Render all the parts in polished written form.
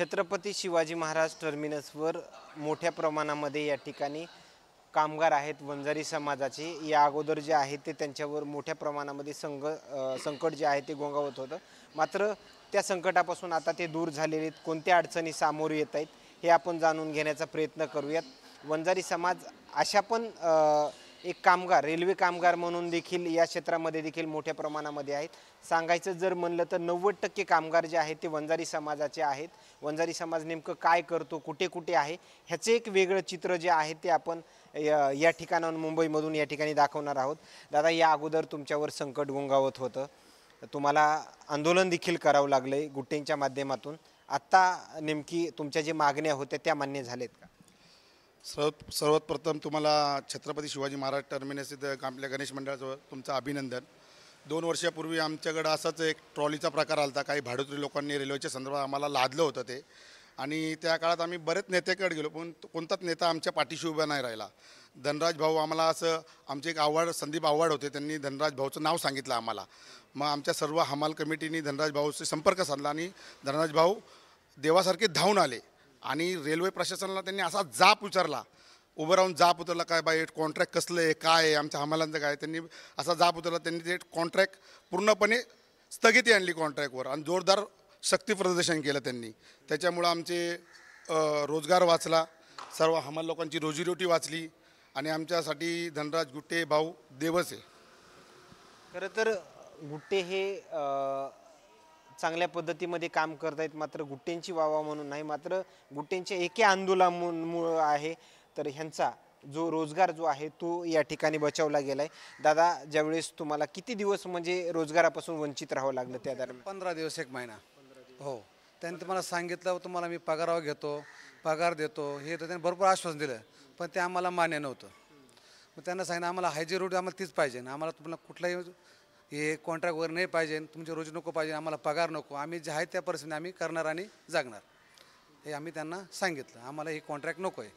छत्रपती शिवाजी महाराज टर्मिनसवर मोठ्या प्रमाणामध्ये या ठिकाणी कामगार आहेत वंजारी समाजाचे। या अगोदर जे आहे ते त्यांच्यावर मोठ्या प्रमाणामध्ये संकट जे आहे ते गोंगावत होतं, मात्र त्या संकटापासून आता ते दूर झालेले आहेत। कोणत्या अडचणी सामोरे येत आहेत हे आपण जाणून घेण्याचा प्रयत्न करूयात। वंजारी समाज अशा पण एक कामगार, रेल्वे कामगार म्हणून देखील या क्षेत्रामध्ये देखील मोठ्या प्रमाणामध्ये आहेत। सांगायचं जर म्हणलं तर 90% कामगार जे आहेत ते वंजारी समाजाचे आहेत। वंजारी समाज नेमकं काय करतो, कुठे कुठे आहे ह्याचे एक वेगळं चित्र जे आहे ते आपण या ठिकाणाहून मुंबईमधून या ठिकाणी दाखवणार आहोत। दादा, या अगोदर तुमच्यावर संकट गोंगावत होतं, तुम्हाला आंदोलन देखील करावं लागलंय गुट्टेंच्या माध्यमातून। आता नेमकी तुमच्या जे मागण्या होत्या त्या मान्य झालेत का? सर्वात प्रथम तुम्हाला छत्रपती शिवाजी महाराज टर्मिनस इथं आपल्या गणेश मंडळाचं तुमचं अभिनंदन। 2 वर्षापूर्वी आमच्याकडे असाच एक ट्रॉलीचा प्रकार आलता। काही भाडोत्री लोकांनी रेल्वेच्या संदर्भात आम्हाला लादलं होतं ते, आणि त्या काळात आम्ही बरेच नेत्याकडे गेलो, पण कोणताच नेता आमच्या पाठीशी उभा नाही राहिला। धनराज भाऊ आम्हाला असं, आमचे एक आव्हाड संदीप आव्हाड होते, त्यांनी धनराज भाऊचं नाव सांगितलं आम्हाला। मग आमच्या सर्व हमाल कमिटीने धनराज भाऊशी संपर्क साधला आणि धनराज भाऊ देवासारखे धावून आले आणि रेल्वे प्रशासनाला त्यांनी असा जाप विचारला, उभं राहून जाप उतरला, काय बाई कॉन्ट्रॅक्ट कसलं आहे, काय आहे, आमच्या हमालांचं काय। त्यांनी असा जाप उतरला, त्यांनी ते कॉन्ट्रॅक्ट पूर्णपणे स्थगिती आणली कॉन्ट्रॅक्टवर आणि जोरदार शक्ती प्रदर्शन केलं त्यांनी। त्याच्यामुळं आमचे रोजगार वाचला, सर्व हमाल लोकांची रोजीरोटी वाचली आणि आमच्यासाठी धनराज गुट्टे भाऊ देवच आहे। खरं तर गुट्टे हे चांगल्या पद्धतीमध्ये काम करत आहेत, मात्र गुट्टेंची वावा म्हणून नाही, मात्र गुट्टेंच्या एके आंदोलनामुळे आहे तर ह्यांचा जो रोजगार जो आहे तो या ठिकाणी बचावला गेलाय। दादा, ज्यावेळेस तुम्हाला किती दिवस म्हणजे रोजगारापासून वंचित राहावं लागलं त्या दरम्यान? 15 दिवस, 1 महिना। हो, त्यांनी तुम्हाला सांगितलं तुम्हाला मी पगारावर घेतो, पगार देतो, हे तर त्यांनी भरपूर आश्वासन दिलं, पण ते आम्हाला मान्य नव्हतं। मग त्यांना सांगितलं आम्हाला हायजी रोटी आम्हाला तीच पाहिजे, आम्हाला तुम्हाला कुठलाही हे कॉन्ट्रॅक्ट वगैरे नाही पाहिजे, तुमची रोजी नको पाहिजे, आम्हाला पगार नको, आम्ही जे आहे त्या परिस्थितीने आम्ही करणार आणि जगणार, हे आम्ही त्यांना सांगितलं। आम्हाला ही कॉन्ट्रॅक्ट नको आहे।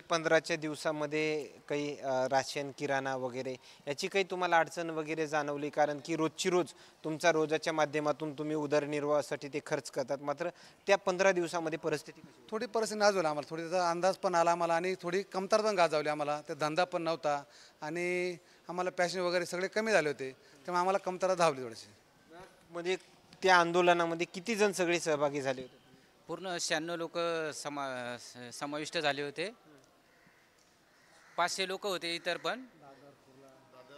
15च्या दिवसामध्ये काही राशन, किराणा वगैरे याची काही तुम्हाला अडचण वगैरे जाणवली? कारण की रोजची रोज तुमचा रोजाच्या माध्यमातून तुम्ही उदरनिर्वाहासाठी ते खर्च करतात, मात्र त्या 15 दिवसामध्ये परिस्थिती थोडी परिस्थिती नाजवली आम्हाला, थोडी त्याचा अंदाज पण आला आम्हाला आणि थोडी कमतरता पण गाजवली आम्हाला। ते धंदा पण नव्हता आणि आम्हाला पॅशन वगैरे सगळे कमी झाले होते, त्यामुळे आम्हाला कमतरता धावली थोडीशी। म्हणजे त्या आंदोलनामध्ये किती जण सगळे सहभागी झाले होते? पूर्ण 96 लोक समाविष्ट झाले होते। 500 लोक होते इतर पण,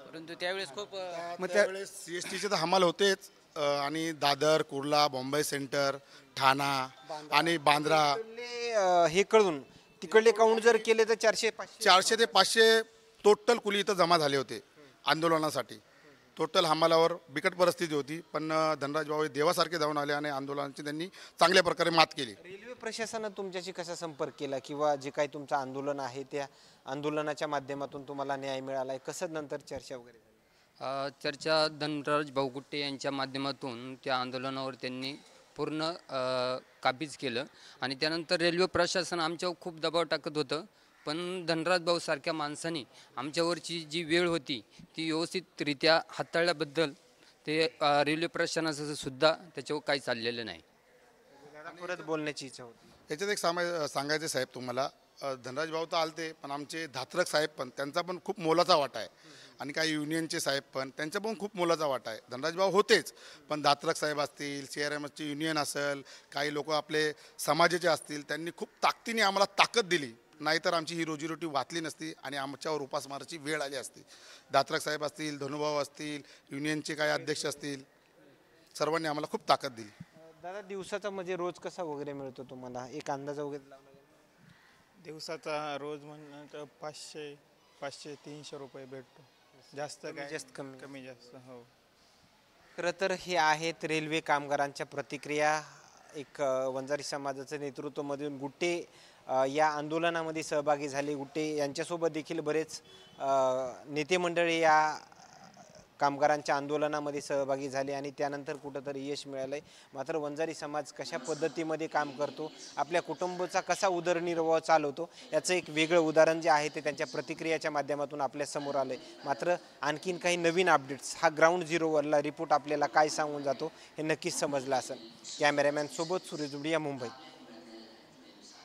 परंतु त्यावेळेस खूप त्यावेळेस CSTचे तर हमाल होतेच, आणि दादर, कुर्ला, बॉम्बे सेंटर, ठाणा आणि बांद्रा हे कळून तिकडले काउंट जर केले तर 400 ते 500 टोटल कुली इथं जमा झाले होते आंदोलनासाठी। टोटल हमालावर बिकट परिस्थिती होती, पण धनराज भाऊ देवासारखे धावून आले आणि आंदोलनाची त्यांनी चांगल्या प्रकारे मात केली। रेल्वे प्रशासनाने तुमच्याशी कसा संपर्क केला, किंवा जे काही तुमचं आंदोलन आहे त्या आंदोलनाच्या माध्यमातून तुम्हाला न्याय मिळालाय, कसं नंतर चर्चा वगैरे झाली? चर्चा धनराज भाऊ गुट्टे यांच्या माध्यमातून त्या आंदोलनावर त्यांनी पूर्ण काबीज केलं आणि त्यानंतर रेल्वे प्रशासन आमच्यावर खूप दबाव टाकत होतं, पण धनराज भाऊ सारख्या माणसाने आमच्यावरची जी वेळ होती ती व्यवस्थितरित्या हाताळल्याबद्दल ते रेल्वे प्रशासनाचं सुद्धा त्याच्यावर काही चाललेलं नाही। परत बोलण्याची इच्छा होती। याच्यात एक सांगायचे साहेब तुम्हाला, धनराज भाऊ तर आलते, पण आमचे धात्रक साहेब पण, त्यांचा पण खूप मोलाचा वाटा आहे, आणि काही युनियनचे साहेब पण, त्यांचा पण खूप मोलाचा वाटा आहे। धनराज भाऊ होतेच, पण धात्रक साहेब असतील, CRMSचे युनियन असेल, काही लोक आपले समाजाचे असतील, त्यांनी खूप ताकदीने आम्हाला ताकद दिली, नाहीतर आमची ही रोजीरोटी वाचली नसती आणि आमच्यावर उपासमाराची वेळ आली असती। धात्रक साहेब असतील, धनुभाऊ असतील, युनियनचे काही अध्यक्ष असतील, सर्वांनी आम्हाला खूप ताकद दिली। दादा, दिवसाचा म्हणजे रोज कसा वगैरे मिळतो तुम्हाला, एक अंदाज वगैरे लावला? दिवसाचा रोज म्हणलं तर 500-300 रुपये भेटतो, जास्त काय जास्त कमी जास्त। हो, खरं तर हे आहेत रेल्वे कामगारांच्या प्रतिक्रिया। एक वंजारी समाजाचं नेतृत्वामधून गुट्टे या आंदोलनामध्ये सहभागी झाले। गुट्टे यांच्यासोबत देखील बरेच नेते मंडळी या कामगारांच्या आंदोलनामध्ये सहभागी झाले आणि त्यानंतर कुठंतरी यश मिळालंय। मात्र वंजारी समाज कशा पद्धतीमध्ये काम करतो, आपल्या कुटुंबाचा कसा उदरनिर्वाह चालवतो, याचं एक वेगळं उदाहरण जे आहे ते त्यांच्या प्रतिक्रियाच्या माध्यमातून आपल्या समोर आलंय। मात्र आणखीन काही नवीन अपडेट्स, हा ग्राउंड झिरोवरला रिपोर्ट आपल्याला काय सांगून जातो हे नक्कीच समजलं असेल। कॅमेरामॅन सोबत सुरेश जुडिया, मुंबई।